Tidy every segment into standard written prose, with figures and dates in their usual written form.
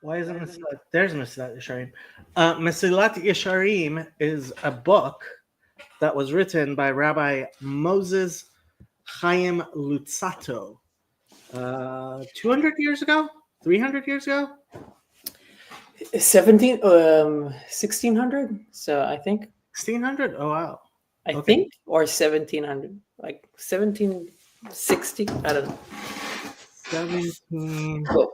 Why isn't Mesilat? There's Mesilat Yesharim. Mesilat Yesharim is a book that was written by Rabbi Moses Chaim Lutzato 200 years ago, 300 years ago. 1600. So I think 1600. Oh wow. I Okay. think or 1700, like 1760. I don't know. 17. Cool.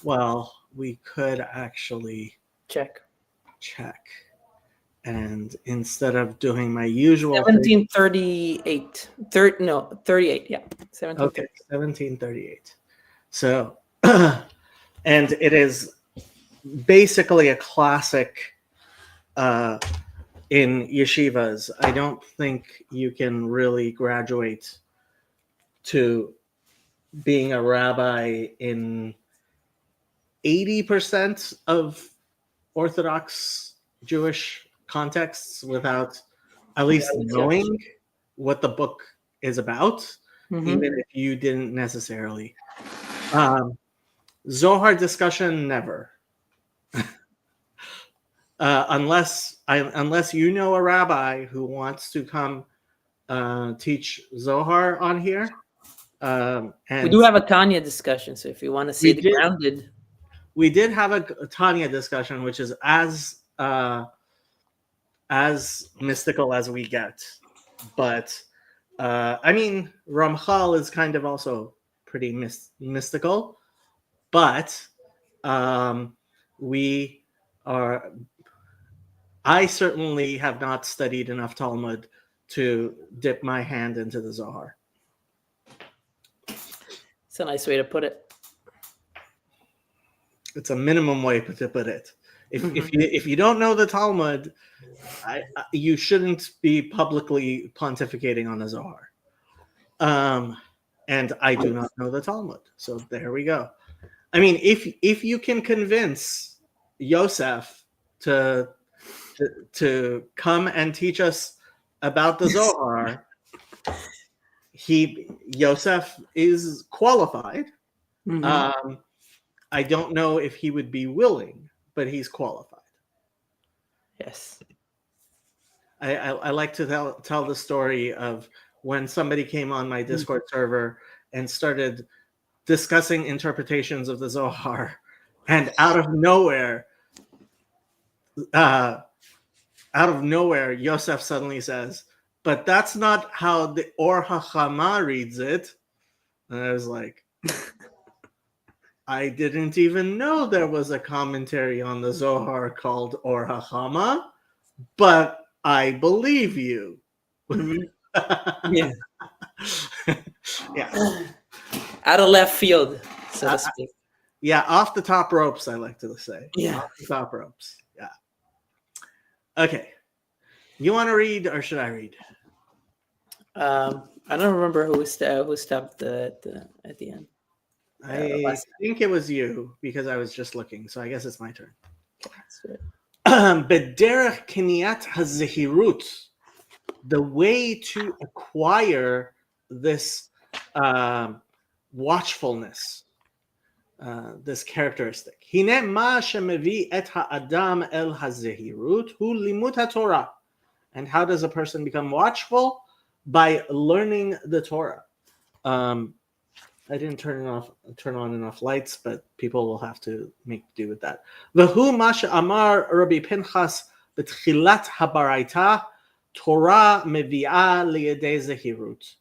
Well, we could actually Check. and instead of doing my usual thing, 1738. 38. Yeah, 1738. okay, 1738. So, and it is basically a classic in yeshivas. I don't think you can really graduate to being a rabbi in 80% of Orthodox Jewish contexts without at least knowing what the book is about, even if you didn't necessarily. Zohar discussion, never. Unless you know a rabbi who wants to come teach Zohar on here. And we do have a Tanya discussion, so if you want to see the grounded. We did have a Tanya discussion, which is as mystical as we get. But I mean, Ramchal is kind of also pretty mystical. But I certainly have not studied enough Talmud to dip my hand into the Zohar. It's a nice way to put it. It's a minimum way to put it. If you don't know the Talmud, you shouldn't be publicly pontificating on the Zohar. And I do not know the Talmud, so there we go. I mean, if you can convince Yosef to come and teach us about the Zohar, Yosef is qualified. I don't know if he would be willing, but he's qualified. Yes. I like to tell the story of when somebody came on my Discord server and started discussing interpretations of the Zohar, and out of nowhere, Yosef suddenly says, "But that's not how the Or HaChama reads it." And I was like, I didn't even know there was a commentary on the Zohar called Or HaChama, but I believe you. Yeah. Yeah. Out of left field, so to speak. Yeah, off the top ropes, I like to say. Yeah. Off the top ropes. Yeah. Okay. You want to read or should I read? I don't remember who stopped at the end. I think it was you because I was just looking, so I guess it's my turn. Bederech Kiniyat HaZehirut, the way to acquire this watchfulness, this characteristic. Hine ma shemevi et ha'adam el hazehirut hu limut haTorah. And how does a person become watchful? By learning the Torah. I didn't turn on enough lights, but people will have to make do with that. V'hu ma she'amar Rabbi Pinchas b'tchilat habaraita Torah mevi'ah liyedei zehirut.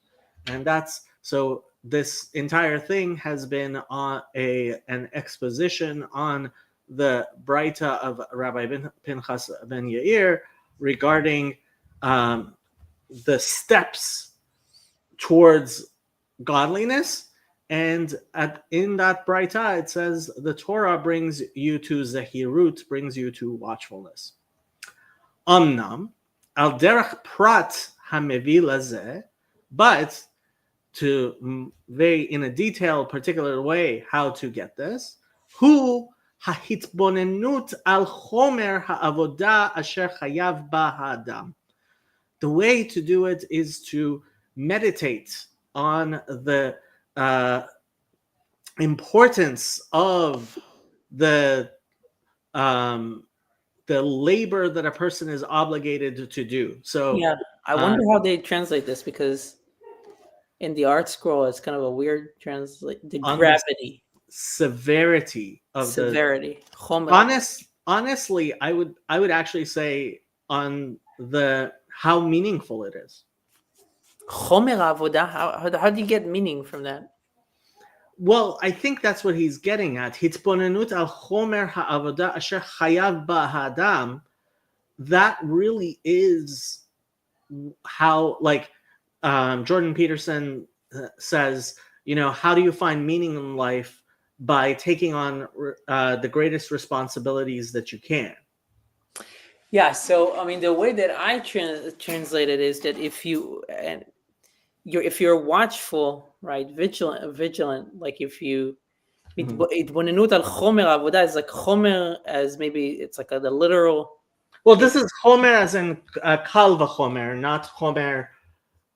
And that's so. This entire thing has been on an exposition on the Braita of Rabbi Pinchas ben Yair regarding the steps towards godliness. And in that Braita, it says the Torah brings you to Zehirut, brings you to watchfulness. Amnam, al derech prat hamevi lazeh, but to very in a detailed, particular way how to get this. Hu hahitbonenut al chomer ha'avoda asher chayav ba ha'adam. The way to do it is to meditate on the importance of the um, the labor that a person is obligated to do. So Yeah, I uh, wonder how they translate this, because in the art scroll it's kind of a weird translate. The on the gravity, severity of the severity, chomer. honestly, I would actually say on the how meaningful it is. Chomer avodah. How do you get meaning from that? Well, I think that's what he's getting at. Hitbonenut al chomer ha'avoda asher chayav ba ha'adam. That really is how, like, Jordan Peterson says, how do you find meaning in life? By taking on the greatest responsibilities that you can. Yeah, so I mean, the way that I translate it is that if you're watchful, right, vigilant, like if you Mhm. התבוננות על חומר העבודה is like chomer, as maybe it's like the literal Well, this is chomer as in kal v'chomer, not chomer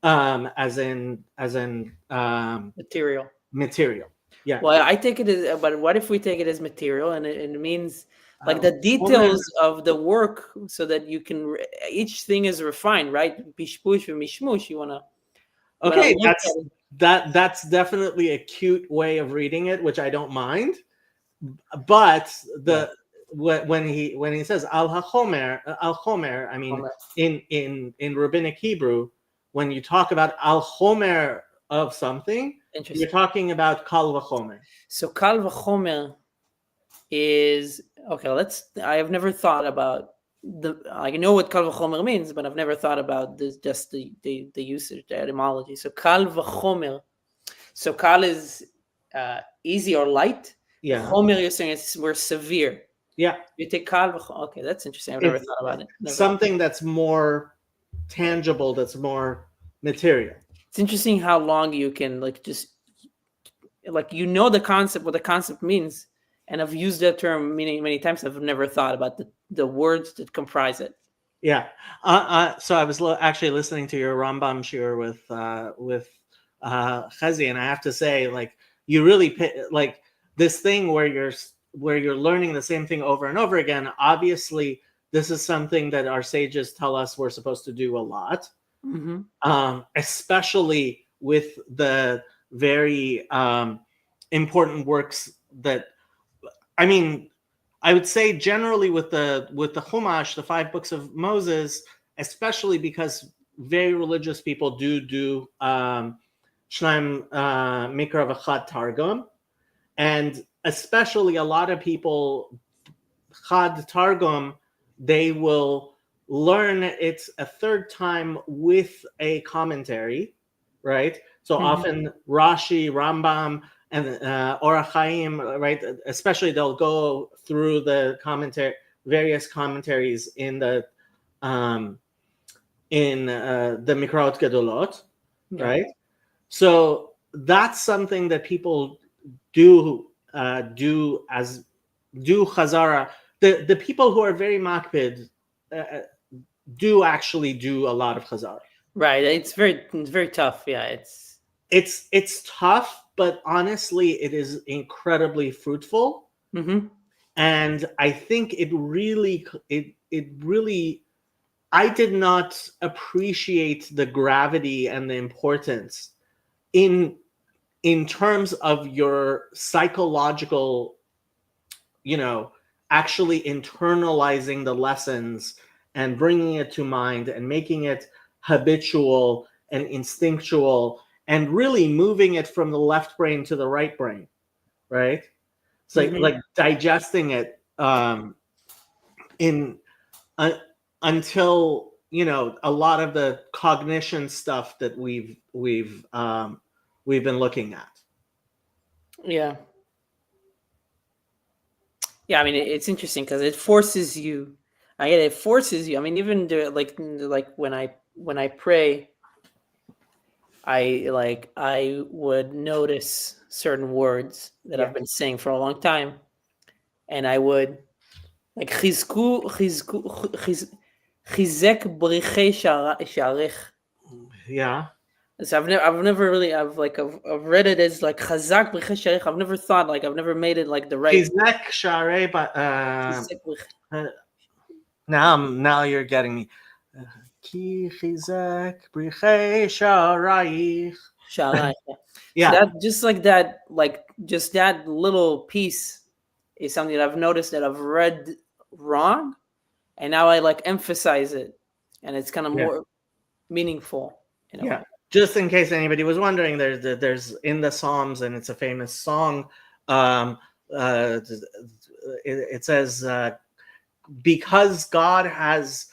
as in material. material. Yeah. Well, I take it as, but what if we take it as material, and it means like the Chomer. details of the work, so that you can each thing is refined, right? Pishpush and mishmush. You wanna Okay, look at that's it. that's definitely a cute way of reading it, which I don't mind. But Yeah, when he says al homer, I mean, chomer. in rabbinic Hebrew, when you talk about al homer of something, you're Interesting. talking about kal v'chomer. So kal v'chomer is okay. I have never thought about I know what kal v'chomer means, but I've never thought about this, just the usage, the etymology. So kal v'chomer. So kal is easy or light. Yeah, Chomer, you're saying it's more severe. yeah. You take kal v'chomer. Okay, that's interesting. I've never It's thought about it. Never. something that's more tangible, that's more material. It's interesting how long you can like just like the concept, what the concept means, and I've used that term many times. I've never thought about the words that comprise it. Yeah. So I was actually listening to your Rambam shiur with Chazi, and I have to say, like, you really like this thing where you're learning the same thing over and over again. Obviously, this is something that our sages tell us we're supposed to do a lot, Mm-hmm. especially with the very important works that, I mean, I would say generally with the Chumash, the 5 books of Moses, especially because very religious people do Shnaim Mikra v'Chad Targum, and especially a lot of people Chad Targum, they will learn it a third time with a commentary, right? So Mm-hmm. often Rashi, Rambam, and Orach Chaim, right? Especially they'll go through the various commentaries um, in the Mikraot Gedolot, Yeah. right? So that's something that people do do Chazara. The people who are very makpid uh, do actually do a lot of Chazara. Right. It's very tough. Yeah. It's tough, but honestly, it is incredibly fruitful, Mm-hmm. and I think it really I did not appreciate the gravity and the importance in in terms of your psychological, you know, actually internalizing the lessons and bringing it to mind and making it habitual and instinctual and really moving it from the left brain to the right brain, right? It's Mm-hmm. like digesting it in uh, until a lot of the cognition stuff that we've been looking at. Yeah. Yeah. I mean, it's interesting because it forces you. I get it. It forces you. I mean, even like when I pray, I would notice certain words that Yeah. I've been saying for a long time, and I would like chizek brichei sharech. Yeah. So I've never really, I've read it as like chazak b'chesharech. I've never thought, like, I've never made it like the right. Chizek sharei now you're getting me. Ki chizek brichei sharaich. Shalai. So Yeah, that, just like that, like just that little piece is something that I've noticed that I've read wrong, and now I like emphasize it, and it's kind of Yeah. more meaningful in a yeah. way. Just in case anybody was wondering, there's in the Psalms, and it's a famous song. It says, because God has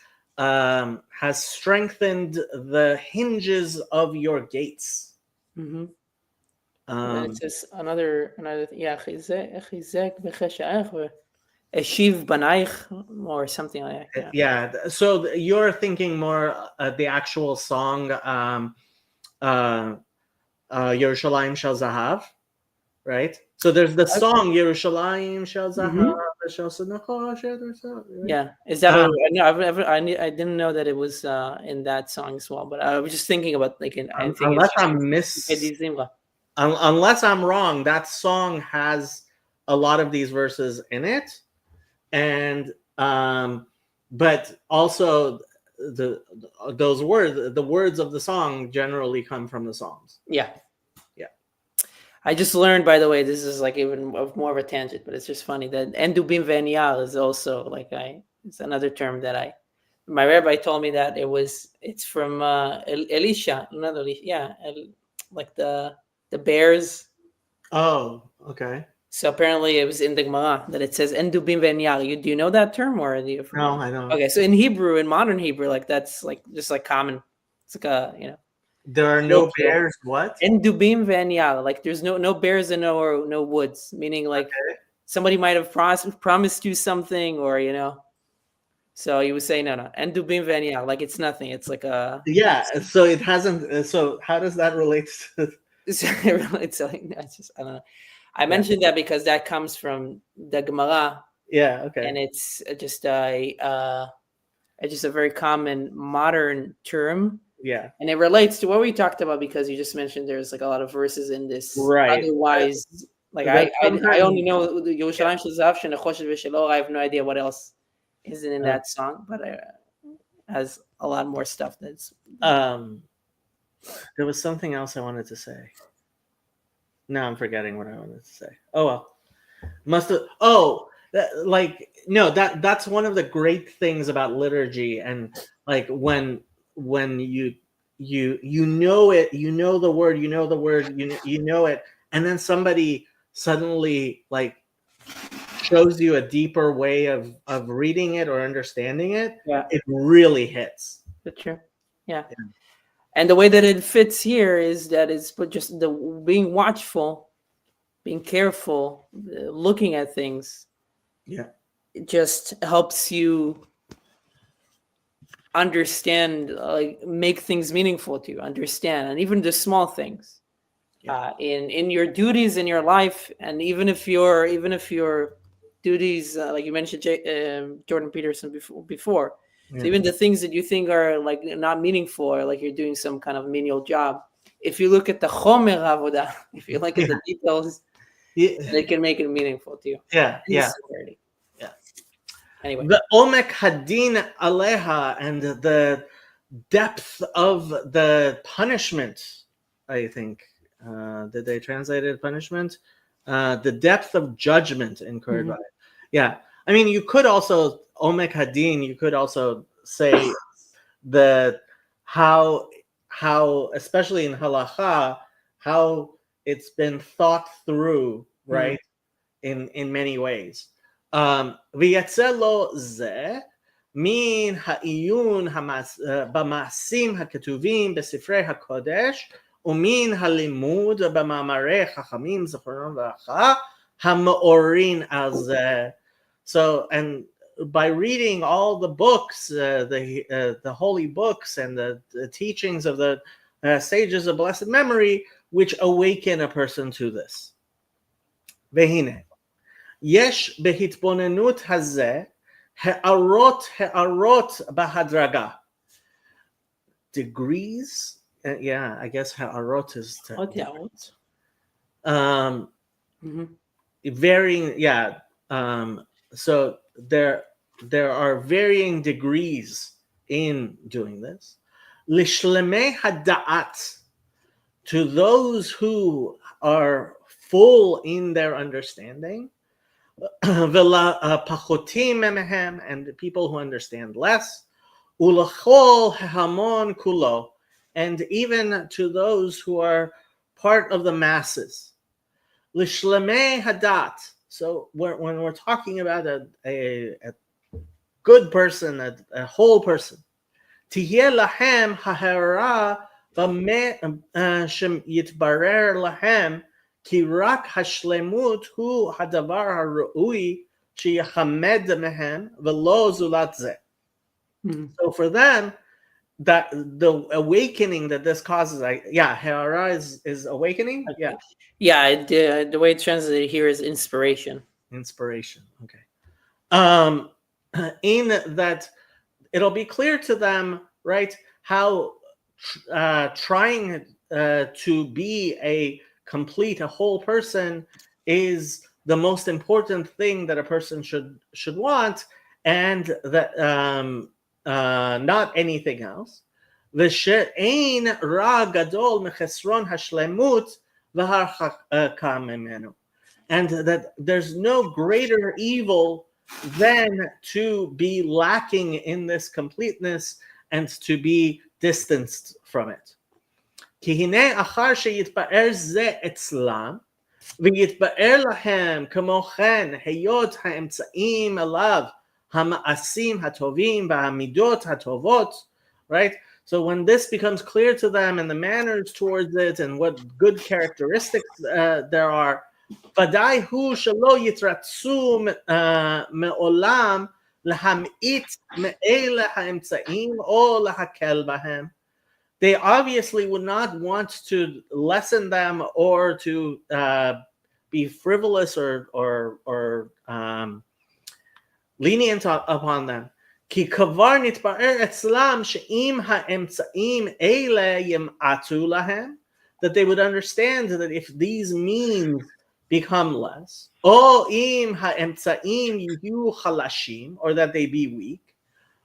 strengthened the hinges of your gates. Mm-hmm. And then it Um, says another yeah, chizek b'chesharech eshiv banaich, or something like that. yeah. So you're thinking more the actual song, Yerushalayim Shel Zahav, right? So there's the song Yerushalayim Shel Zahav, Shel Senocho, Yeah, is that what I know? I didn't know that it was in that song as well, but I was just thinking about, like, I think Unless it's unless I'm wrong, that song has a lot of these verses in it, and but also the words of the song generally come from the Psalms. Yeah. Yeah. I just learned, by the way, this is like even more of a tangent, but it's just funny that endubim ve'niyal is also like it's another term that my rabbi told me that it's from Elisha, another Elisha, yeah, like the bears. Oh, okay. So apparently it was in the Gemara that it says endubim ve'niyal. Do you know that term, or do you? No, I don't. Okay, so in Hebrew, in modern Hebrew, like that's like just like common. It's like there are no bears. What? Endubim ve'niyal. Like there's no bears and no woods. Meaning like somebody might have promised you something, or So you would say no. Endubim ve'niyal. Like it's nothing. It's like a So it hasn't. So how does that relate to? it's like, I don't know. I mentioned that because that comes from the Gemara. Yeah. Okay. And it's just a very common modern term. Yeah. And it relates to what we talked about, because you just mentioned there's like a lot of verses in this. Right. Otherwise, like I only know Yerushalayim Shel Zahav Shenechoshet V'Shelo. I have no idea what else isn't in that song, but it has a lot more stuff that's. There was something else I wanted to say. Now I'm forgetting what I wanted to say. Oh well. Must have. Oh, that's one of the great things about liturgy, and like when you know it, you know the word, you know it, and then somebody suddenly like shows you a deeper way of reading it or understanding it. Yeah, it really hits. That's true. Yeah. And the way that it fits here is that it's just the being watchful, being careful, looking at things. Yeah. It just helps you understand, like make things meaningful to you, understand, and even the small things in your duties in your life, and even if your duties, like you mentioned, Jordan Peterson before. So even the things that you think are like not meaningful, or like you're doing some kind of menial job, if you look at the chomer avodah, if you look at the details, they can make it meaningful to you. Yeah. Anyway, the omek hadin aleha, and the depth of the punishment. I think did they translate it punishment? The depth of judgment incurred by it. Yeah, I mean, you could also omek hadin. You could also say that how especially in halacha, how it's been thought through, right? In many ways. ויצא לו זה מן העיון במעשים הכתובים בספרי הקודש ומן הלימוד במאמרי חכמים זכרונם לברכה המאורין על זה. So, and by reading all the books, the holy books and the teachings of the sages of blessed memory, which awaken a person to this. והנה יש בהתבוננות הזה הערות בהדרגה. Degrees Yeah, I guess ha'arot is What the different. Um, Mm-hmm. varying, yeah. So there are varying degrees in doing this. Lishlemei hada'at, to those who are full in their understanding, v'la pachotim mehem, and the people who understand less, ulachol hamon kulo, and even to those who are part of the masses. Lishlemei hadat. So when we're talking about a good person, a whole person, tihye lahem hahara shem yitbarer lahem ki rak hashlemut hu hadavar harui sheyachamed mehem velo zulat zeh. So for them, that the awakening that this causes, hara is awakening. Yeah, Okay. Yeah, the way it's translated here is inspiration. inspiration. Okay. Um, in that it'll be clear to them, right, how trying to be a complete, a whole person is the most important thing that a person should want, and that not anything else. ושאין רע גדול מחסרון השלמות והרחקה ממנו. And that there's no greater evil than to be lacking in this completeness and to be distanced from it. כי הנה אחר שיתבאר זה אצלם, ויתבאר להם כמו כן היות האמצעים אליו המעשים הטובים והמידות הטובות, right? So when this becomes clear to them and the manners towards it and what good characteristics there are, ודאי הוא שלא יתרצו מעולם להמעיט מאלה האמצעים או להקל בהם. They obviously would not want to lessen them or to be frivolous or lenient upon them. כי כבר נתבאר אצלם שאם האמצעים אלה ימעטו להם, that they would understand that if these means become less, או אם האמצעים יהיו חלשים, or that they be weak,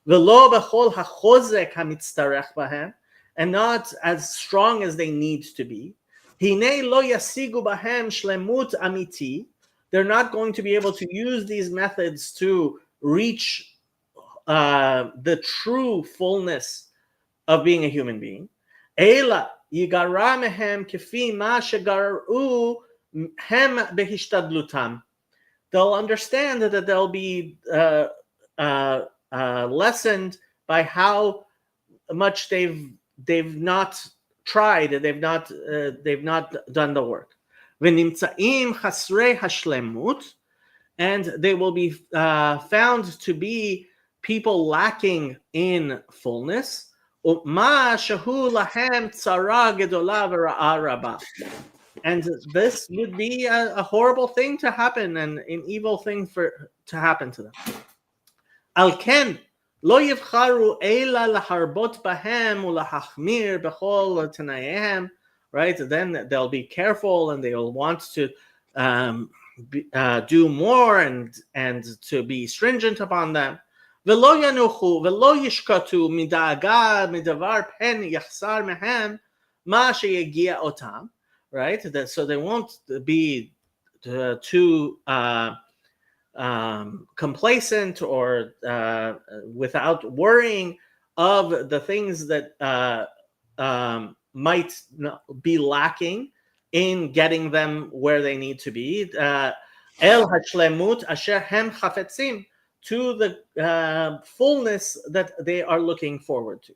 ולא בכל החוזק המצטרך בהם, and not as strong as they need to be, הנה לא ישיגו בהם שלמות אמיתי, they're not going to be able to use these methods to reach the true fullness of being a human being. Ela yigara mehem kefi ma shegaru hem behistadlutam. They'll understand that they'll be lessened by how much they've not tried, they've not done the work. V'nimtzaim chasrei hashlemut, and they will be found to be people lacking in fullness. And this would be a horrible thing to happen and an evil thing to happen to them. Al ken lo yivcharu ela laharbot bahem ulahachmir bechol tanayehem. Right, then they'll be careful and they'll want to do more and to be stringent upon them. ולא ינוחו ולא ישקטו מדאגה מדבר פן יחסר מהם מה שיגיע אותם, right? So they won't be too complacent or without worrying of the things that might be lacking in getting them where they need to be. El hashlemut asher hem chafetzim, to the fullness that they are looking forward to.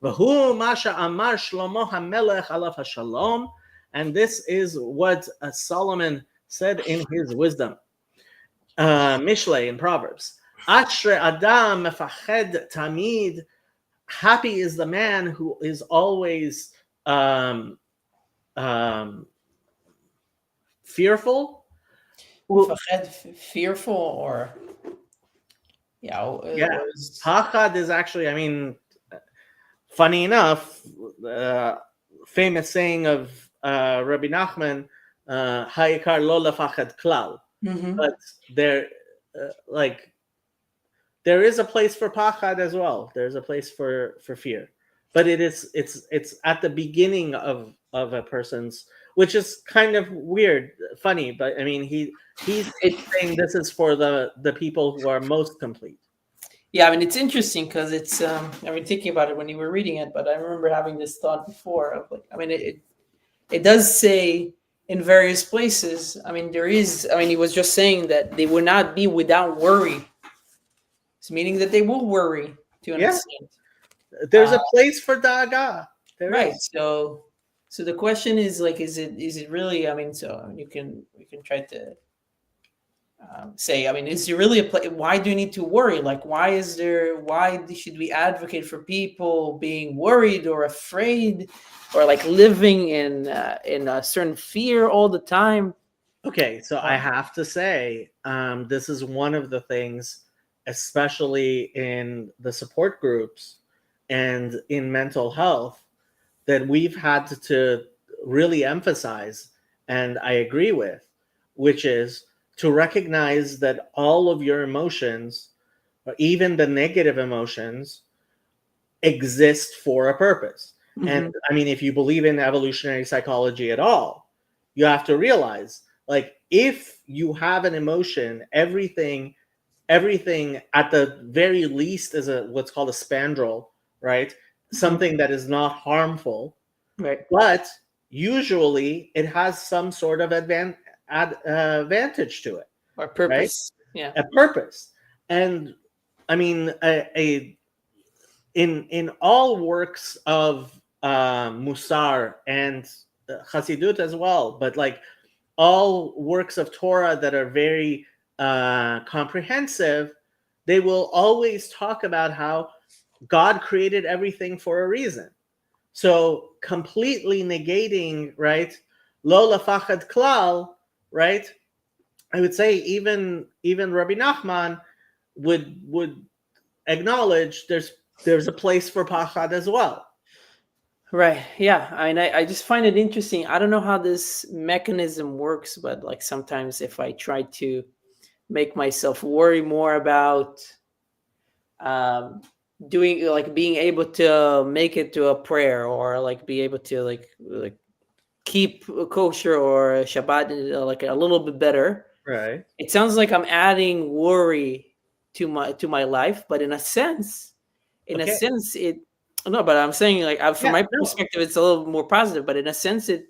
V'hu masha amar Shlomo hamelech alav hashalom, and this is what Solomon said in his wisdom. Mishlei in Proverbs. Ashre adam mefached tamid, happy is the man who is always fearful. Fearful or Pachad is actually, I mean, funny enough, famous saying of Rabbi Nachman, "Ha'ikar lo lafachad klal," Mm-hmm. but like there is a place for pachad as well. There's a place for fear, but it's at the beginning of a person's, which is kind of weird, funny. But I mean, he's It, saying this is for the people who are most complete. yeah, I mean, it's interesting because it's. I've been thinking about it when you were reading it, but I remember having this thought before of like, I mean, it does say in various places. I mean, there is. I mean, he was just saying that they will not be without worry. It's meaning that they will worry to an Yeah, extent. there's Uh, a place for daga. There right. is. So the question is like, is it really? I mean, so you can try to say, I mean, is there really a place? Why do you need to worry? Like, why is there? Why should we advocate for people being worried or afraid, or like living in a certain fear all the time? Okay, so I Why? have to say, this is one of the things, especially in the support groups and in mental health, that we've had to really emphasize, and I agree with, which is to recognize that all of your emotions, or even the negative emotions, exist for a purpose. And Mm-hmm. I mean, if you believe in evolutionary psychology at all, you have to realize, like, if you have an emotion, everything at the very least is a what's called a spandrel, right? Mm-hmm. Something that is not harmful, Right. but usually it has some sort of advantage to it, Or right? purpose. Yeah. A purpose. And I mean, in all works of Musar and Hasidut as well, but like all works of Torah that are very comprehensive, they will always talk about how God created everything for a reason. So completely negating, right? Lo lafachad klal, right? I would say even Rabbi Nachman would acknowledge there's a place for pachad as well. Right. Yeah. I mean, I just find it interesting. I don't know how this mechanism works, but like sometimes if I try to make myself worry more about um, doing like being able to make it to a prayer or like be able to like keep kosher or Shabbat like a little bit better. Right. It sounds like I'm adding worry to my life, but in a Okay. sense, it no. But I'm saying like from Yeah. my No. perspective, it's a little more positive. But in a sense, it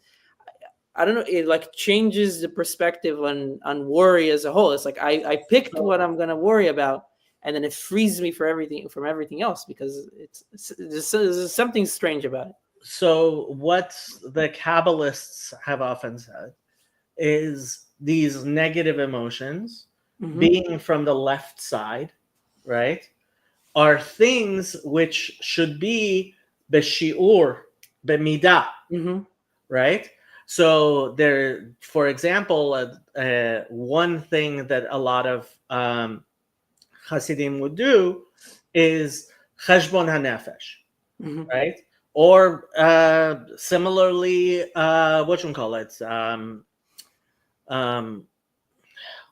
I don't know. It like changes the perspective on worry as a whole. It's like I picked So, what I'm gonna worry about, and then it frees me for everything from everything else because there's something strange about it. so what the Kabbalists have often said is these negative emotions Mm-hmm. being from the left side, right, are things which should be beshiur, bemidah, Mm-hmm. right? So there, for example, one thing that a lot of Hasidim would do is cheshbon hanefesh, Mm-hmm. right? Or similarly, what you call it? Um,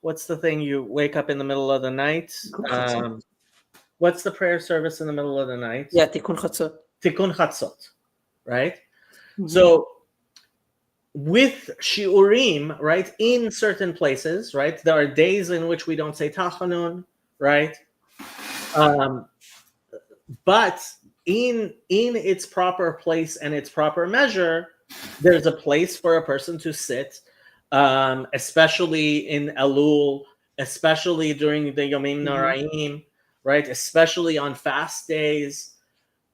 what's the thing you wake up in the middle of the night? What's the prayer service in the middle of the night? Yeah, tikkun chatzot. Tikkun chatzot, right? Mm-hmm. So with shiurim, right, in certain places, right, there are days in which we don't say tachanun, right? Um, but in its proper place and its proper measure, there's a place for a person to sit, especially in Elul, especially during the Yomim Mm-hmm. Noraim, right? Especially on fast days,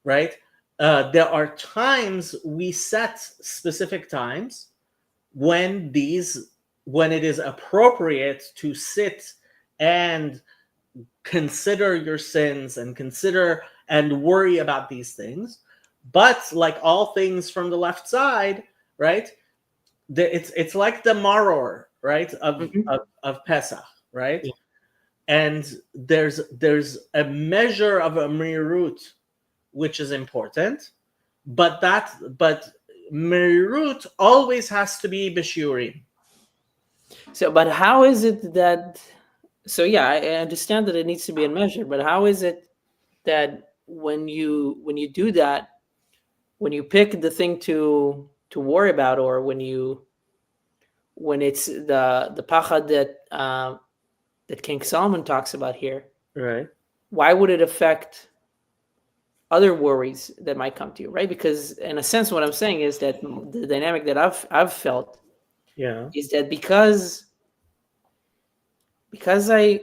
right? There are times we set specific times when when it is appropriate to sit and consider your sins and consider and worry about these things. But like all things from the left side, right, it's like the maror, right, Mm-hmm. of Pesach, right? Yeah. And there's a measure of a mirut which is important, but merirut always has to be b'shiurim. So, but how is it that? So yeah, I understand that it needs to be in measure, but how is it that when you do that, when you pick the thing to worry about, or when it's the pachad that King Solomon talks about here, Right. why would it affect other worries that might come to you, right? Because in a sense, what I'm saying is that the dynamic that I've felt Yeah. is that because I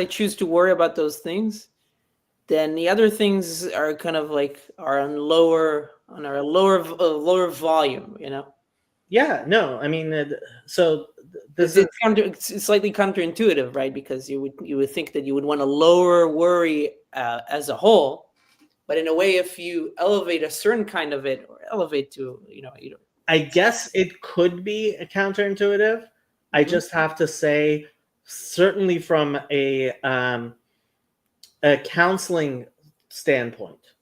choose to worry about those things, then the other things are kind of like are on a lower volume, you know. Yeah. No, I mean, so this is It's slightly counterintuitive, right? Because you would think that you would want to lower worry as a whole, but in a way, if you elevate a certain kind of it, or elevate to I guess it could be counterintuitive. I just have to say, certainly from a counseling standpoint,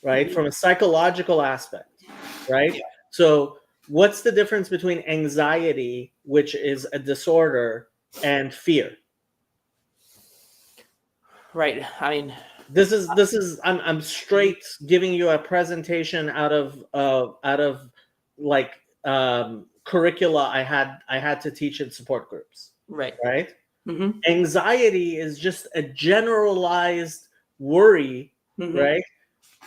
right? From a psychological aspect, right? Yeah. So, what's the difference between anxiety, which is a disorder, and fear? Right. I mean, This is I'm straight giving you a presentation out of like curricula I had to teach in support groups, right. right? Mm-hmm. Anxiety is just a generalized worry, Mm-hmm. right?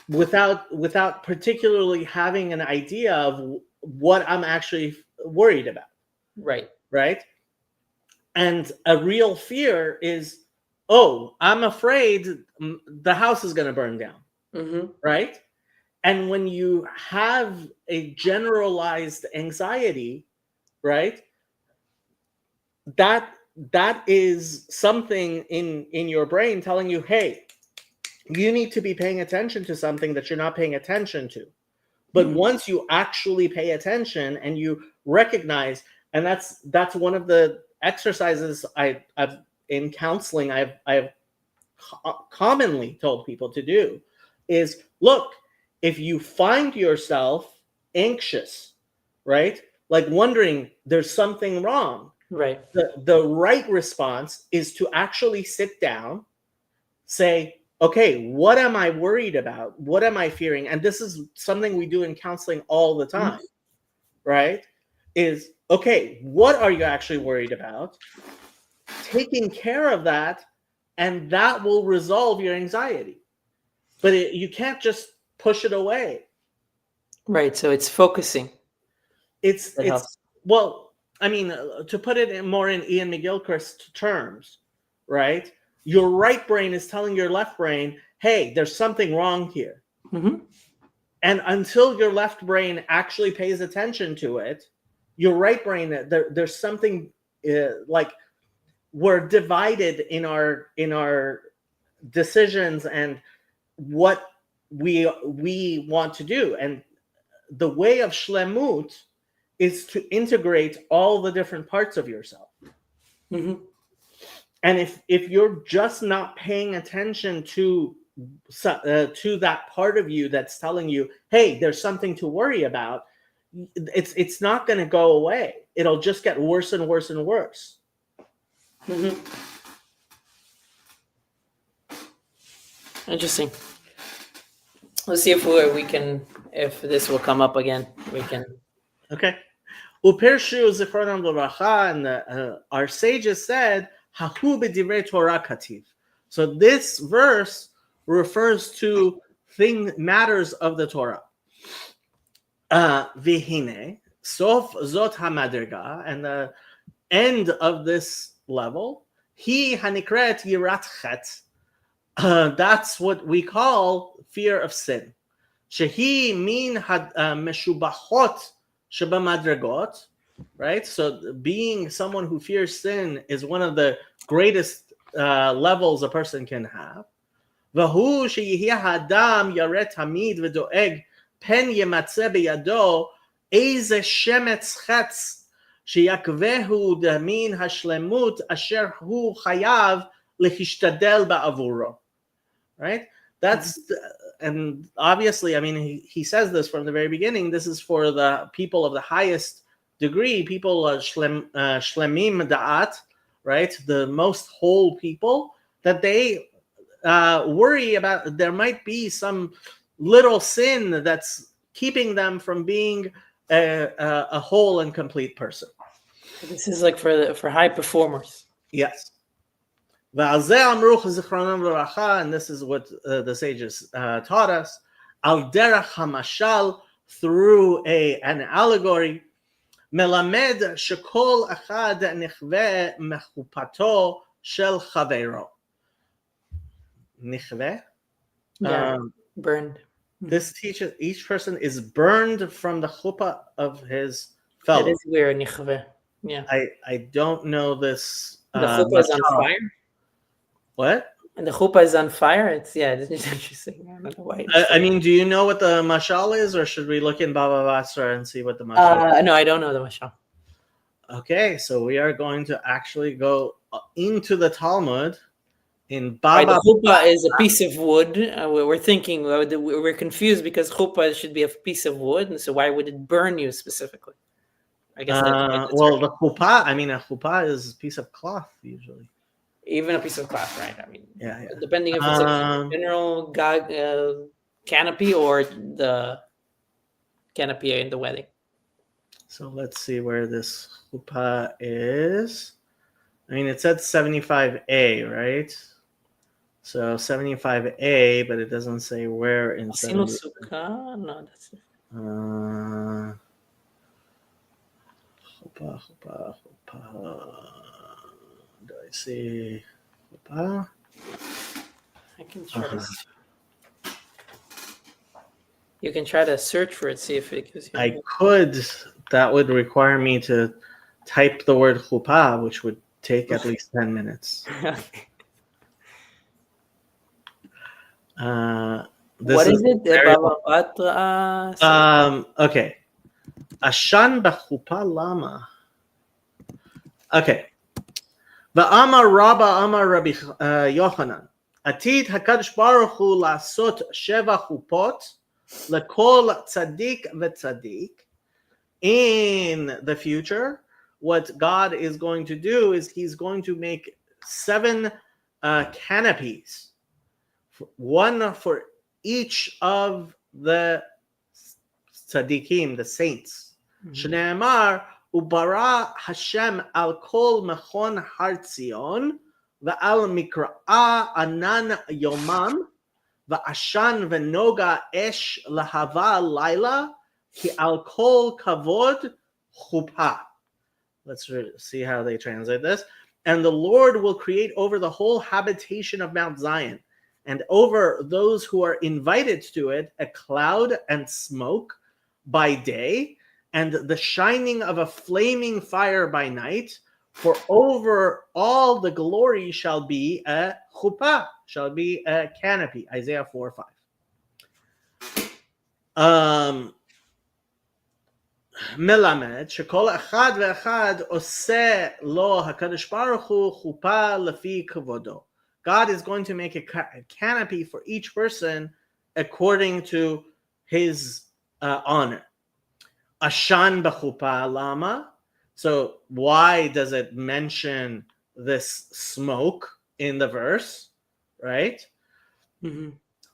Without particularly having an idea of what I'm actually worried about, Right. right? And a real fear is, oh, I'm afraid the house is going to burn down, Mm-hmm. right? And when you have a generalized anxiety, right, that is something in your brain telling you, hey, you need to be paying attention to something that you're not paying attention to. But once you actually pay attention and you recognize, and that's one of the exercises I've in counseling I've commonly told people to do, is look, if you find yourself anxious, right, like wondering there's something wrong, Right. the right response is to actually sit down, say, okay, what am I worried about? What am I fearing? And this is something we do in counseling all the time, right? Is, okay, what are you actually worried about? Taking care of that, and that will resolve your anxiety. But you can't just push it away. Right. So it's focusing. It's That helps. well, I mean, to put it more in Ian McGilchrist terms, right? Your right brain is telling your left brain, hey, there's something wrong here. Mm-hmm. And until your left brain actually pays attention to it, your right brain, there's something like we're divided in our decisions and what we want to do. And the way of shlemut is to integrate all the different parts of yourself. Mm-hmm. And if you're just not paying attention to that part of you that's telling you, hey, there's something to worry about, it's not going to go away. It'll just get worse and worse and worse. Mm-hmm. Interesting. Let's see if this will come up again. We can. Okay. Upirshu Zichronam L'Racha, and our sages said, Hahu b'divrei Torah kativ. So this verse refers to matters of the Torah. Vihine, sof zot hamadrga, and the end of this level, he hanikret yirat chet. That's what we call fear of sin. Shehi min meshubachot sheba madragot, right? So being someone who fears sin is one of the greatest levels a person can have. Vahu sheyihi hadam yaret hamid v'doeg pen yematze beyado eze shemetz chetz sheyakvehu damin hashlemut asher hu chayav lehishtadel ba'avuro. Right? That's and obviously, I mean, he says this from the very beginning. This is for the people of the highest degree, people shlemim da'at, right? The most whole people, that they worry about there might be some little sin that's keeping them from being a whole and complete person. This is like for high performers. Yes. And this is what the sages taught us. Al derech hamashal, through an allegory. Melamed shekol echad nichve mechupato shel chavero. Nichve? Yeah, burned. This teaches each person is burned from the chuppah of his It fellow. is weird, nichve. Yeah. I don't know this. The chuppah is on fire. What? And the chuppah is on fire. It's interesting. I don't know why. I mean, do you know what the mashal is, or should we look in Baba Basra and see what the mashal is? No, I don't know the mashal. Okay, so we are going to actually go into the Talmud in Right, Baba. the chuppah is a piece of wood. We're thinking we're confused because chuppah should be a piece of wood, and so why would it burn you specifically? I guess that's well, the chuppah. I mean, a chuppah is a piece of cloth usually. Even a piece of cloth, right? I mean, Yeah. Depending if it's a general canopy or the canopy in the wedding. So let's see where this chuppah is. I mean, it said 75A, right? So 75A, but it doesn't say where in 75A. No, that's it. Chuppah. Do I see chuppah? I can try to. You can try to search for it, see if it gives you. I could. That would require me to type the word chuppah, which would take at least 10 minutes. What is it? Okay. Ashan b'chuppah lama. Okay. Va'amar Rabba Amar Rabbi Yochanan. Atid HaKadosh Baruch Hu la'asot sheva chupot lekol tzaddik v'tzaddik. In the future, what God is going to do is he's going to make 7 canopies, one for each of the tzaddikim, the saints. Shneimar ubara Hashem al kol mechon har Tzion ve'al mikra'a anan yomam ve'ashan ve'noga esh lahava laila ki al kol kavod chuppah. Let's see how they translate this. And the Lord will create over the whole habitation of Mount Zion, and over those who are invited to it, a cloud and smoke by day, and the shining of a flaming fire by night. For over all the glory shall be a chuppah, shall be a canopy. Isaiah 4:5. מלמד שכל אחד ואחד עושה לו הקדוש ברוך הוא חופה לפי כבודו. God is going to make a canopy for each person according to his honor. Ashan b'chuppah lama. So why does it mention this smoke in the verse, right?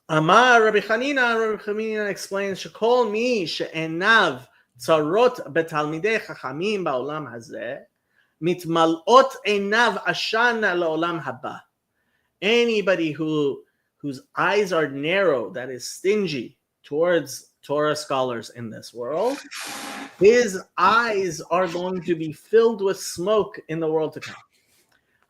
Amar Rabbi Chanina explains shekol mi she'enav צרות בתלמידי חכמים בעולם הזה, מתמלאות עיניו עשן לעולם הבא. Anybody whose eyes are narrow, that is stingy towards Torah scholars in this world, his eyes are going to be filled with smoke in the world to come.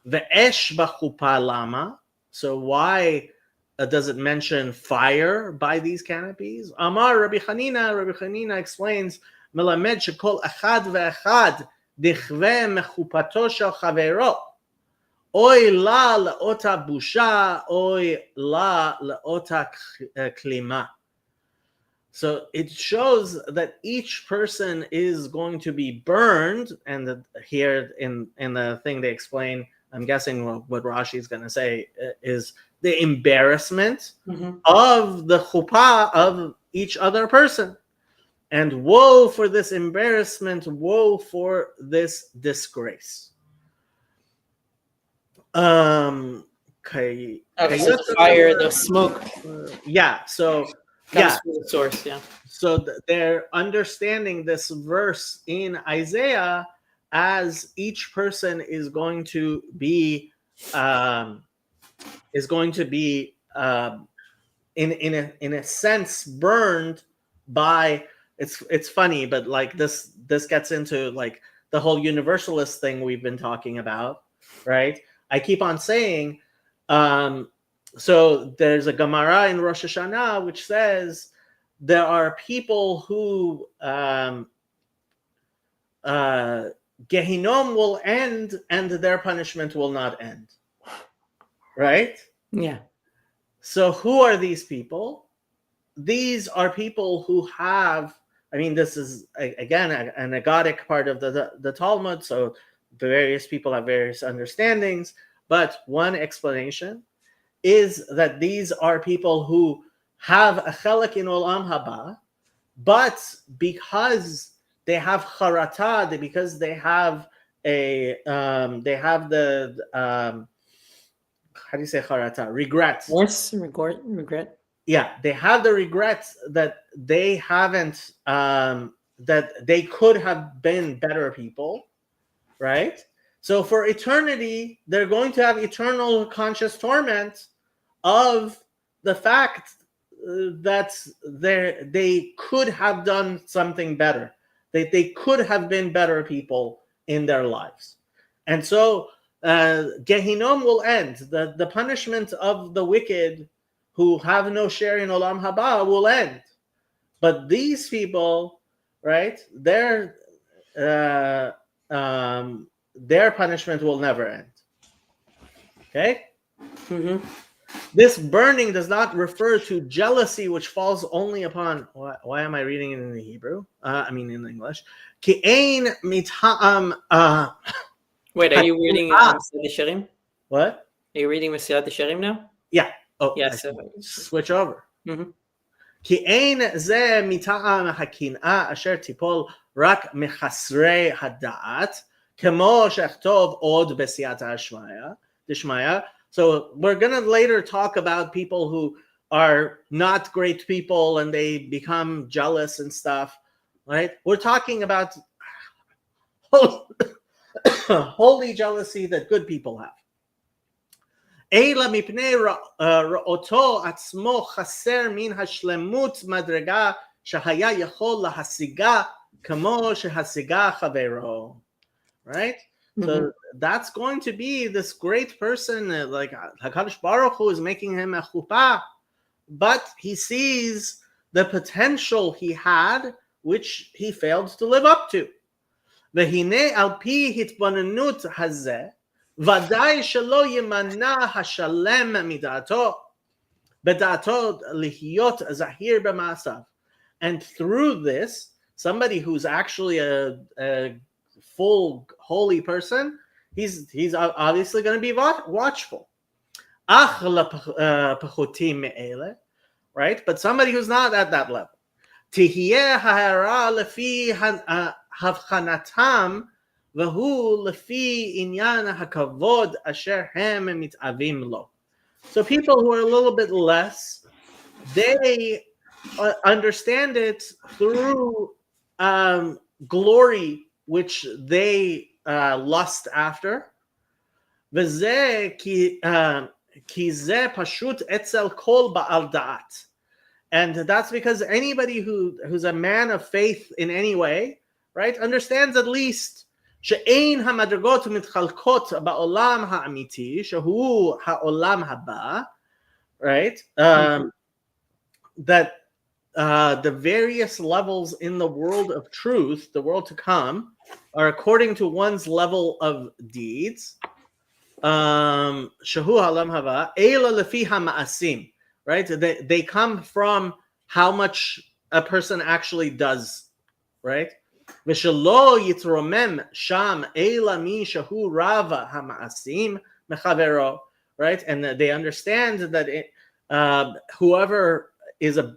Ve'esh b'chuppah lama. So why does it mention fire by these canopies? Amar Rabbi Chanina explains, מלמד שכל אחד ואחד דכווה מחופתו של חברו. אוי לה לאותה בושה, אוי לה לאותה כלימה. So it shows that each person is going to be burned, and here in the thing they explain I'm guessing what Rashi is going to say is the embarrassment Mm-hmm. of the chuppah of each other person. And woe for this embarrassment, woe for this disgrace. Okay, so the fire, the smoke yeah, so comes from the source, yeah. So they're understanding this verse in Isaiah as each person is going to be in a sense burned by. It's funny, but like this gets into like the whole universalist thing we've been talking about, right? I keep on saying, so there's a Gemara in Rosh Hashanah which says there are people who Gehinom will end and their punishment will not end, right? Yeah. So who are these people? These are people who have, I mean, this is again an agadic part of the Talmud, so the various people have various understandings, but one explanation is that these are people who have a chelek in olam haba, but because they have charata, because they have they have the how do you say charata? Regret. Worse, regret. Yeah, they have the regret that they haven't that they could have been better people, right? So for eternity, they're going to have eternal conscious torment of the fact that they could have done something better, that they could have been better people in their lives. And so Gehinom will end. The punishment of the wicked who have no share in Olam Haba will end. But these people, right, their punishment will never end. Okay? Mm-hmm. This burning does not refer to jealousy, which falls only upon. Why am I reading it in the Hebrew? I mean in English. Ki ein mit'am. Wait, are you reading Mesilat Yesharim? What? Are you reading Mesilat Yesharim now? Yeah. Oh, yes. Switch over. Mm-hmm. כי אין זה מטעם הקנאה אשר תיפול רק מחסרי הדעת, כמו שכתוב עוד בסייעתא דשמיא. So we're going to later talk about people who are not great people and they become jealous and stuff, right? We're talking about holy jealousy that good people have. אלא מפני ראותו עצמו חסר מן השלמות מדרגה שהיה יכול להשיגה כמו שהשיגה חברו, right? Mm-hmm. So that's going to be this great person, like HaKadosh Baruch Hu is making him a chuppah, but he sees the potential he had, which he failed to live up to. והנה על פי התבוננות הזה, ודאי שלא ימנע השלם מדעתו, בדעתו להיות זהיר במעשיו. And through this, somebody who's actually a full holy person, he's obviously going to be watchful. אך לפחותים מאלה, right? But somebody who's not at that level. תהיה ההערה לפי הבחנתם, והוא לפי עניין הכבוד אשר הם מתאווים לו. So people who are a little bit less, they understand it through glory which they lust after. וזה כי זה פשוט אצל כל בעל דעת. And that's because anybody who's a man of faith in any way, right, understands at least שאין המדרגות מתחלקות בעולם האמיתי, שהוא העולם הבא, right, that the various levels in the world of truth, the world to come, are according to one's level of deeds, שהוא העולם הבא, אלא לפי המעשים, right, they come from how much a person actually does, right? ושלא יתרומם שם אלא מי שהוא רב המעשים מחברו, right? And they understand that whoever is a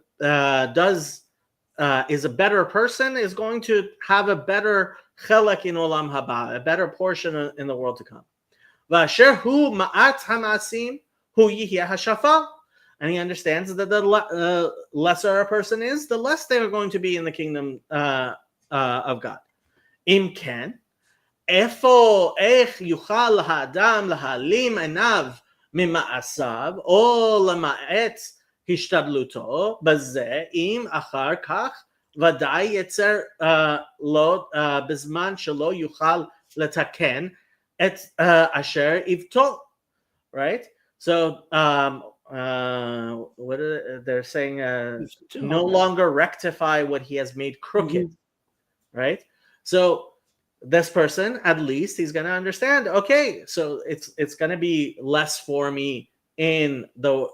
better person is going to have a better chelek in olam haba, a better portion in the world to come. V'asher hu ma'at hamasim hu yihya hashafal. And he understands that the lesser a person is, the less they are going to be in the kingdom of God. Im ken, efo ech yuchal ha'adam lahalim enav mima'asav o lema'et hishtadluto baze im achar kach ודאי יצר לו בזמן שלא יוכל לתקן את אשר עיוותו, right? So what they're saying, no longer rectify what he has made crooked, right? So this person, at least, he's going to understand, okay, so it's going to be less for me in the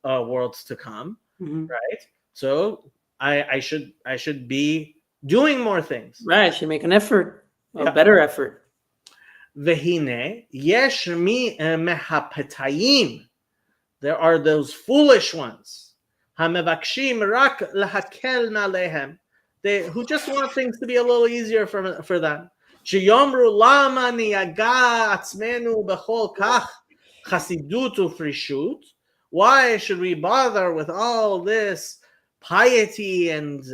worlds to come, right? So I should be doing more things. Right, I should make an effort, a better effort. Vehine yesh mi mehapetayim. There are those foolish ones. Hamevakshim rak lahakel malehem. Who just want things to be a little easier for them. Sheyomru lama niyaga atzmenu bechol kach chasidut ufrishut. Why should we bother with all this piety and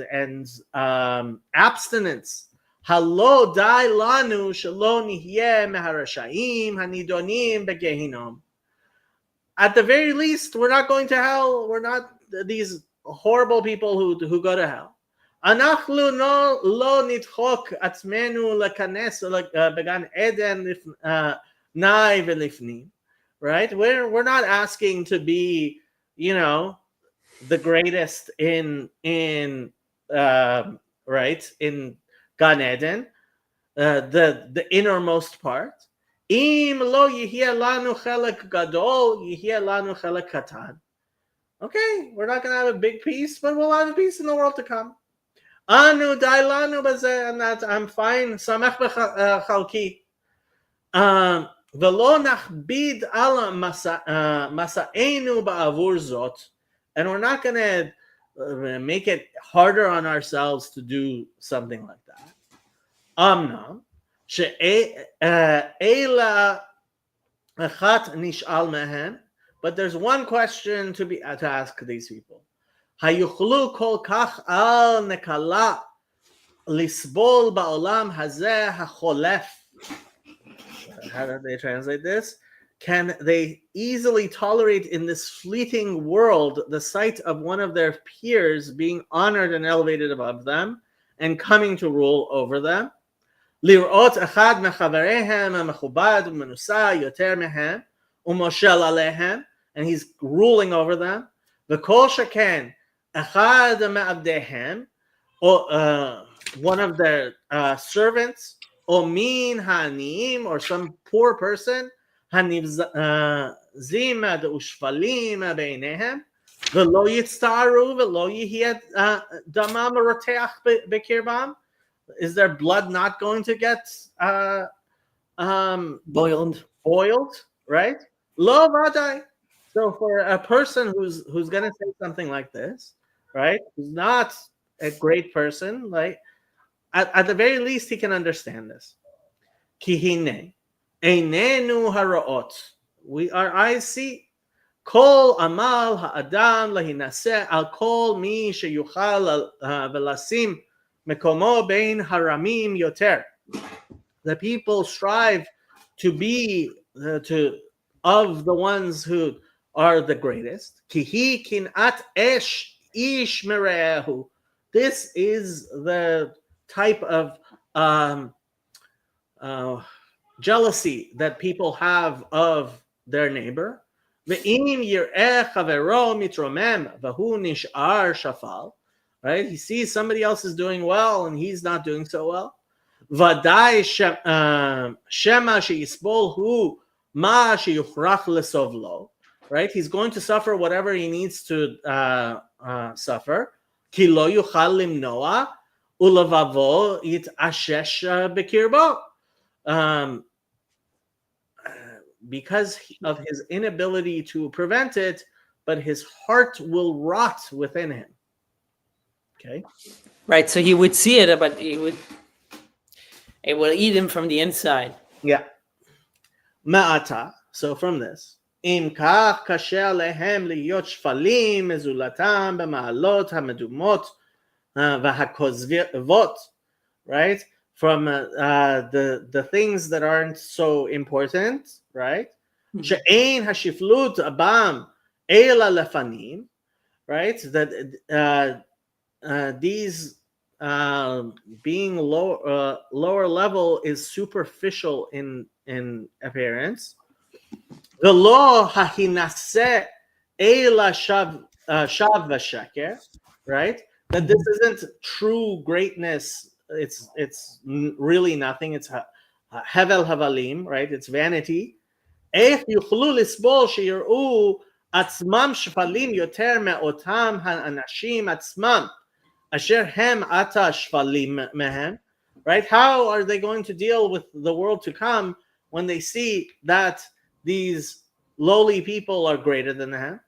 abstinence? Halo dai lanu shelo nihyeh meharashaim hanidonim begehinom. At the very least, we're not going to hell. We're not these horrible people who go to hell. Anachlu no lo nitchok atzmenu lekanes began eden nai velifnim. Right? We're not asking to be, the greatest in right, in Gan Eden, the innermost part. Im lo yihye lanu chelek gadol, yihye lanu chelek katan. Okay, we're not going to have a big piece, but we'll have a piece in the world to come. Anu dai lanu bazeh, and that I'm fine. Samech b'chalki. V'lo nachbid ala masa'enu ba'avur zot. And we're not going to make it harder on ourselves to do something like that. Amnam she'ela achat nish'al mehen. But there's one question to ask these people. Hayuchlu kol kach al nekala lisbol ba'olam hazeh hacholef. How do they translate this? Can they easily tolerate in this fleeting world the sight of one of their peers being honored and elevated above them and coming to rule over them? Lirot echad mechaverehem mechubad umenusa yoter mehem umoshel alehem, and he's ruling over them. V'kol sheken echad me'avdehem, one of their servants, or min ha'aniim, or some poor person, hanivzim ushvalim beinehem, v'lo yitztaru v'lo yihye damam roteach bekirbam. Is their blood not going to get boiled, right? Lo vadai. So for a person who's going to say something like this, right, who's not a great person, like at the very least he can understand this. Kihine einenu haraot. Our eyes see. Kol amal ha'adam lahinaseh al kol mi sheyuchal velasim mekomo bein haramim yoter. The people strive to be of the ones who are the greatest. Kihi kinat esh ish merehu. This is the type of jealousy that people have of their neighbor. Ve'im yir'eh chavero mitromem v'hu nish'ar shafal. Right? He sees somebody else is doing well and he's not doing so well. Vadai shema she'yisbol hu ma she'yuchrach lesovlo. Right? He's going to suffer whatever he needs to suffer. Ki lo yuchal limnoa Ulavavo yit'ashesh b'kirbo. Um, because of his inability to prevent it, but his heart will rot within him. Okay. Right. So he would see it, but it will eat him from the inside. Yeah. Ma'ata. So from this, im kach kasher lehem liyot shfalim mezulatam b'ma'alot hamedumot v'hakozvot. Right. From the things that aren't so important. Right. She'ein hashiflut abam ela lefanim. Right. That these being lower level is superficial in appearance. The law hahinase ela shav vashaker, right? That this isn't true greatness. It's really nothing. It's hevel havalim, right? It's vanity. איך יוכלו לסבול שיראו עצמם שפלים יותר מאותם האנשים עצמם אשר הם עתה שפלים מהם, right? How are they going to deal with the world to come when they see that these lowly people are greater than them?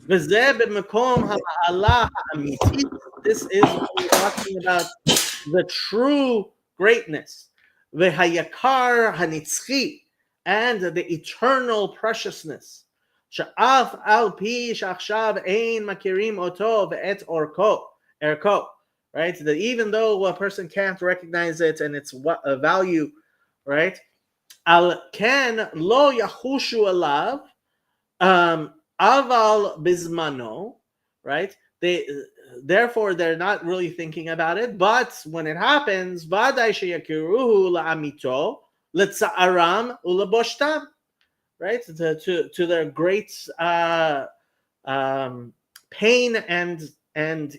וזה במקום המעלה האמיתית. This is what we're talking about, the true greatness. והיקר הנצחי, and the eternal preciousness. שאף על פי שעכשיו אין מכירים אותו ואת ערכו, right? That even though a person can't recognize it and its value, right? על כן לא יחושו עליו, אבל בזמנו, right? Therefore, they're not really thinking about it, but when it happens, ודאי שיכירוהו לעמיתו, לצערם ולבושתם, right? To their great pain and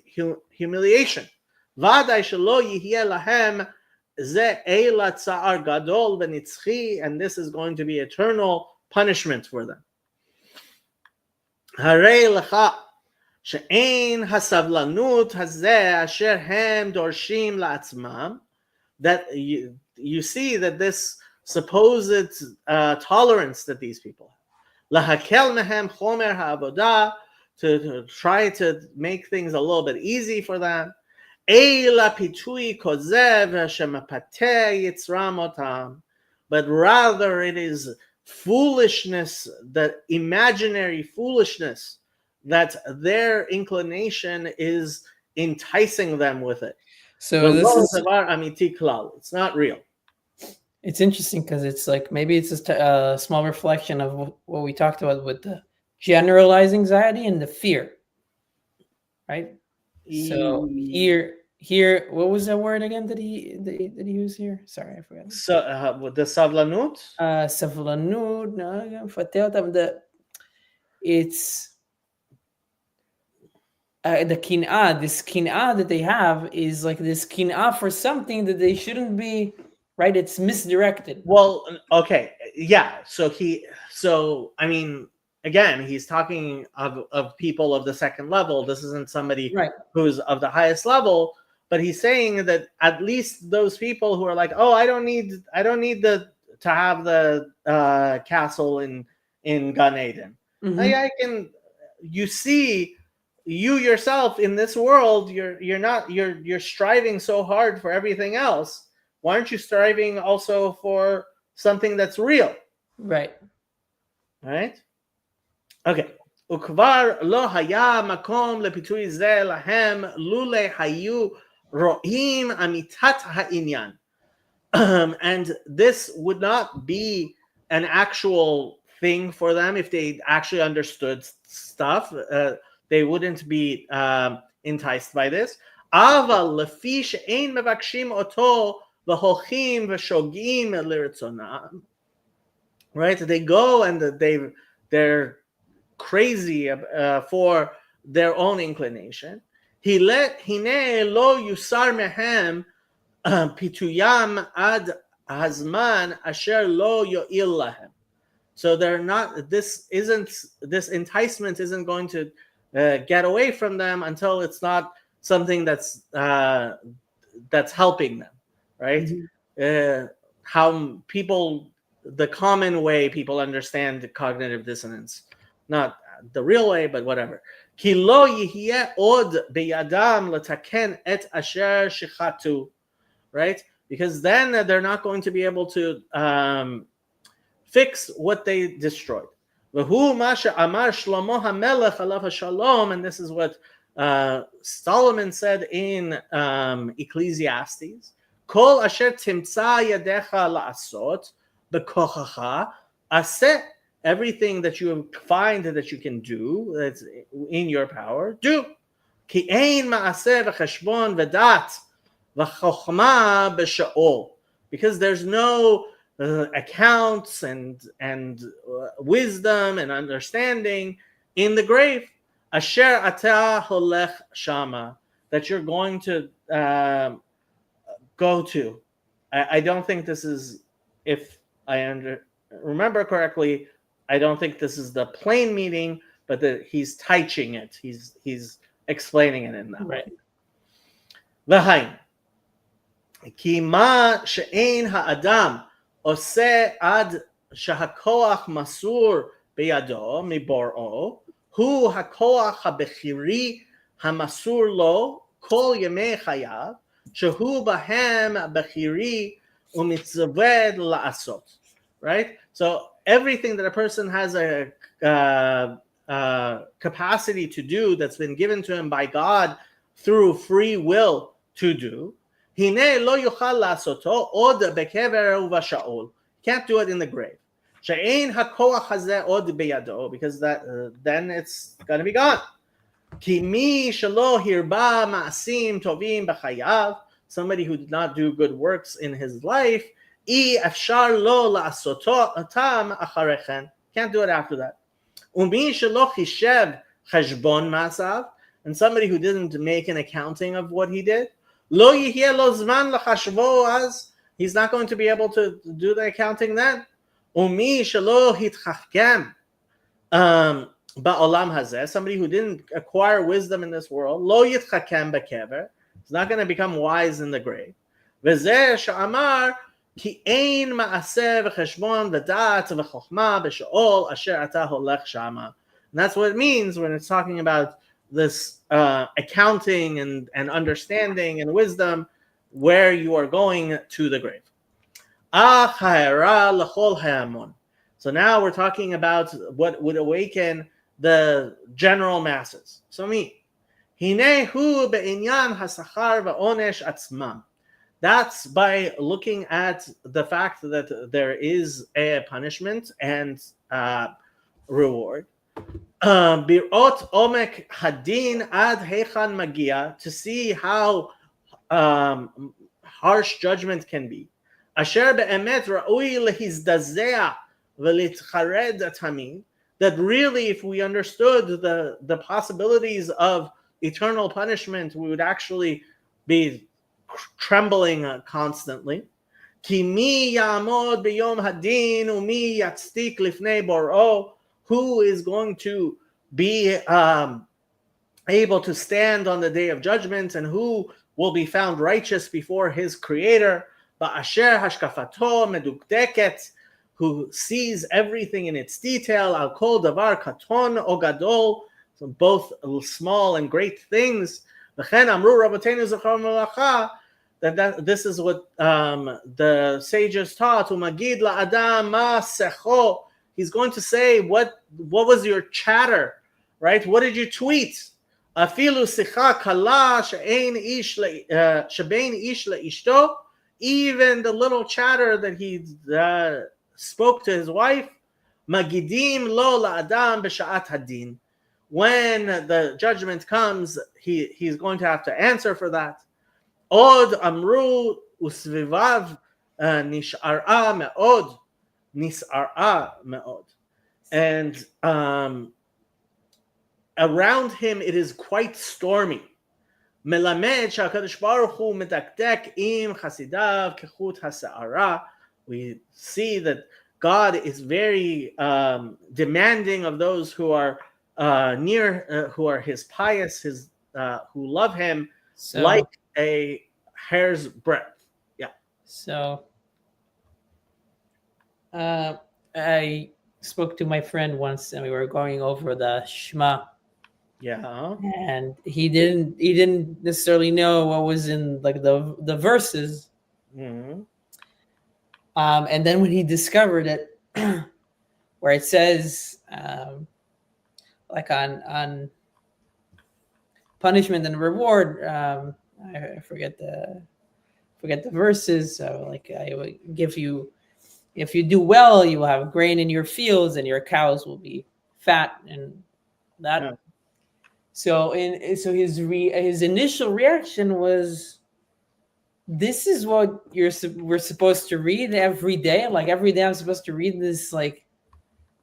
humiliation. ודאי שלא יהיה להם זה אלא צער גדול ונצחי, and this is going to be eternal punishment for them. הרי לך שאין הסבלנות הזה אשר הם דורשים לעצמם, that you see that this supposed tolerance that these people have, lahakel mehem chomer ha'avodah, to try to make things a little bit easy for them, eila pitui kozev shemapateh yitzram otam, but rather it is foolishness, that imaginary foolishness, that their inclination is enticing them with it. So this is, it's not real. It's interesting because it's like maybe it's just a small reflection of what we talked about with the generalized anxiety and the fear, right? So here, what was the word again that he used here? Sorry, I forgot. So the savlanut. Savlanut. No, it's the kin'ah. This kin'ah that they have is like this kin'ah for something that they shouldn't be. Right, it's misdirected. Well, okay, yeah. So I mean, again, he's talking of people of the second level. This isn't somebody who's of the highest level, but he's saying that at least those people who are like, oh, I don't need to have the castle in Gan Eden. Mm-hmm. I can. You see, you yourself in this world, you're striving so hard for everything else. Why aren't you striving also for something that's real? Right. Okay. וכבר לא היה מקום לפיתוי זה להם לולא היו רואים אמיתת העניין. And this would not be an actual thing for them if they actually understood stuff. They wouldn't be enticed by this. אבל לפי שאין מבקשים אותו והולכים ושוגעים לרצונם, right? They go and they're crazy for their own inclination. הנה לא יוסר מהם פיתוים עד הזמן אשר לא יועיל להם. So they're not. This enticement isn't going to get away from them until it's not something that's that's helping them, right? How people, the common way people understand cognitive dissonance, not the real way, but whatever. כי לא יהיה עוד בידם לתקן את אשר שחטו, right? Because then they're not going to be able to fix what they destroyed. והוא מה שאמר שלמה המלך עליו השלום, and this is what Solomon said in Ecclesiastes, כל אשר תמצא ידך לעשות בכוחך עשה. Everything that you find that you can do, that's in your power, do. כי אין מעשה וחשבון ודעת וחוכמה בשאול. Because there's no accounts and wisdom and understanding in the grave. Asher ata holech shama, that you're going to go to. I don't think this is, if I remember correctly, I don't think this is the plain meaning, but that he's teaching it. He's explaining it in that way. V'hain, ki ma she'ein ha'adam oseh ad shehakoach masur beyado mibor'o hu hakoach habechiri hamasur lo kol yemei chayav shehu bahem bechiri umitzaved la'asot. Right? So everything that a person has a capacity to do that's been given to him by God through free will to do, hine lo yuchal la'asoto od bekever uvasha'ol. Can't do it in the grave. She'ein hakoach hazeh od beyado, because that then it's going to be gone. Ki mi shelo hirba ma'asim tovim b'chayav, somebody who did not do good works in his life, אפשר לא לעשותם אחרי כן. Can't do it after that. ומי שלא חישב חשבון מעשיו, and somebody who didn't make an accounting of what he did, לא יהיה לו זמן לחשבו אז, he's not going to be able to do the accounting then. ומי שלא התחכם בעולם הזה, somebody who didn't acquire wisdom in this world, לא יתחכם בקבר, he's not going to become wise in the grave. וזה שאמר, כי אין מעשה וחשבון ודעת וחוכמה בשאול אשר אתה הולך שמה. And that's what it means when it's talking about this accounting and understanding and wisdom where you are going to the grave. So now we're talking about what would awaken the general masses. So me, הנה הוא בעניין השכר והעונש עצמם. That's by looking at the fact that there is a punishment and reward. Birot omek hadin ad heichan magia, to see how harsh judgment can be. Asher be'emet ra'ui lehizdazea v'litchared tamid, that really, if we understood the possibilities of eternal punishment, we would actually be trembling constantly. Ki mi ya'amod b'yom hadin u'mi yatzdik lifnei bor'o, who is going to be able to stand on the day of judgment, and who will be found righteous before his creator. Ba'asher hashkafato medukdeket, who sees everything in its detail. Al kol davar katon o gadol, so both small and great things. V'chen amru rabbeinu zechar melacha, that this is what the sages taught. Umagid la'adam ma secho, he's going to say, what was your chatter, right? What did you tweet? Afilu sicha kala she'ein ish shebein ish le'ishto, even the little chatter that he spoke to his wife. Magidim lo la'adam b'sha'at hadin, when the judgment comes, he's going to have to answer for that. Od amru usvivav nish'ara me'od, nis'ara me'od, and around him it is quite stormy. Melamed sha'akadosh baruch hu medakdek im chasidav kechut hasa'ara. We see that God is very demanding of those who are near, who are his pious, who love him, so, like a hair's breadth. Yeah. So I spoke to my friend once, and we were going over the Shema, Yeah. and he didn't necessarily know what was in like the verses. Mhm. And then when he discovered it, where it says like on punishment and reward, I forget the verses. So like I will give you, if you do well, you will have grain in your fields, and your cows will be fat, and that. Yeah. So his initial reaction was, "This is what we're supposed to read every day. Like every day, I'm supposed to read this like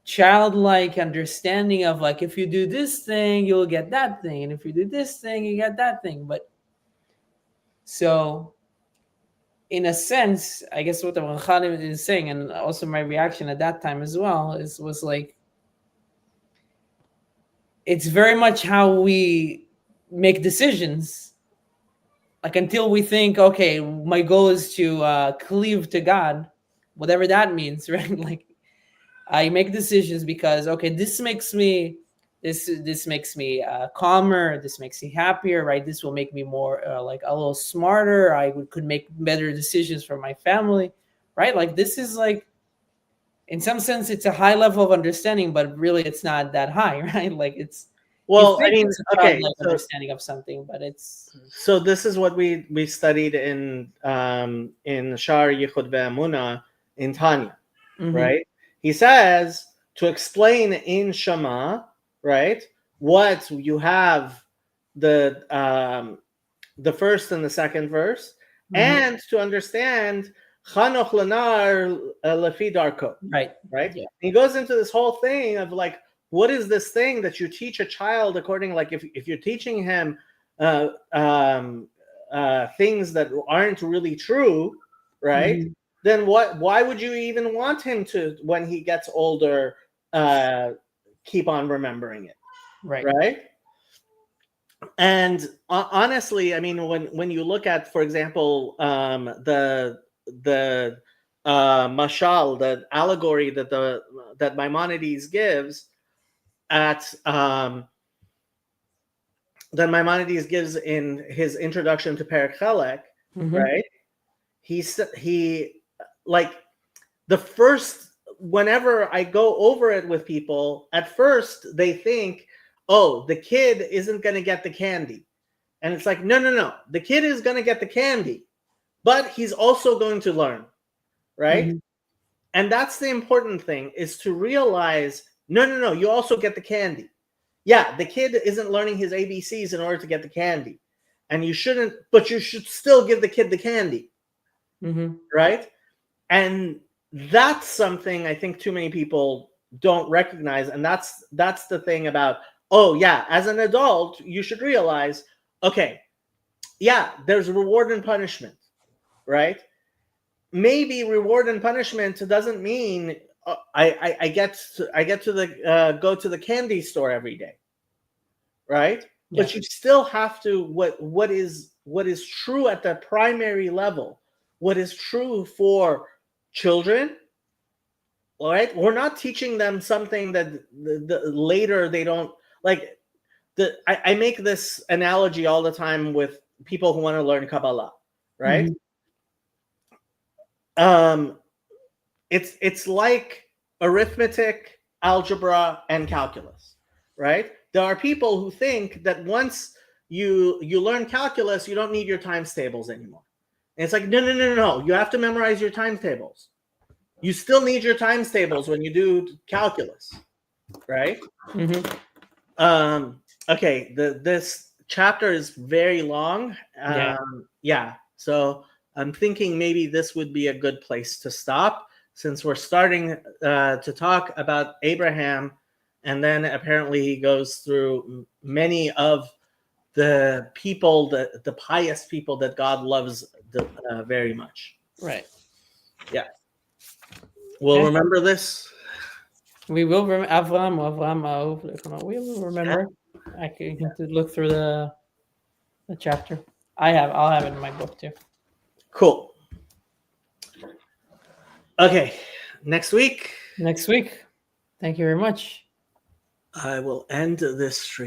childlike understanding of like, if you do this thing, you'll get that thing, and if you do this thing, you get that thing." But so in a sense, I guess what the Khalim is saying, and also my reaction at that time as well, was like, it's very much how we make decisions. Like until we think, okay, my goal is to cleave to God, whatever that means, right? Like I make decisions because, okay, this makes me calmer. This makes me happier, right? This will make me more like a little smarter. Could make better decisions for my family, right? Like this is like, in some sense, it's a high level of understanding, but really, it's not that high, right? Like you Well, I think mean, it's a okay, childlike understanding of something, but it's so this is what we studied in Shar Yichud Ve'amuna in Tanya, right? He says to explain in Shema, right, what you have the first and the second verse, and to understand Chanoch Lanar Lefi Darko, right. right? Yeah. He goes into this whole thing of like, what is this thing that you teach a child according, like if you're teaching him things that aren't really true, right? Then why would you even want him to, when he gets older, keep on remembering it, right? And honestly, I mean, when you look at, for example, the mashal, the allegory that Maimonides gives at that Maimonides gives in his introduction to Perek Chelek, right? He like the first, whenever I go over it with people, at first they think, oh, the kid isn't going to get the candy. And it's like, no. The kid is going to get the candy, but he's also going to learn, right? And that's the important thing, is to realize, no, you also get the candy. Yeah, the kid isn't learning his ABCs in order to get the candy. And you shouldn't, but you should still give the kid the candy, right? And that's something I think too many people don't recognize. And that's the thing about, oh yeah, as an adult, you should realize, okay, yeah, there's reward and punishment, right? Maybe reward and punishment doesn't mean I get to the go to the candy store every day, right? Yeah. But you still have to, what is true at the primary level, what is true for children. All right, we're not teaching them something that later they don't like. I make this analogy all the time with people who want to learn Kabbalah, right? It's like arithmetic, algebra, and calculus, right? There are people who think that once you learn calculus, you don't need your times tables anymore. And it's like, no. You have to memorize your times tables. You still need your times tables when you do calculus, right? Okay, this chapter is very long. Yeah. So I'm thinking maybe this would be a good place to stop, since we're starting to talk about Abraham, and then apparently he goes through many of the people, the pious people that God loves very much. Right. Yeah. We'll remember this. We will remember Avram. We will remember. I can look through the chapter. I'll have it in my book too. Cool. Okay, next week Next week. Thank you very much. I will end this stream.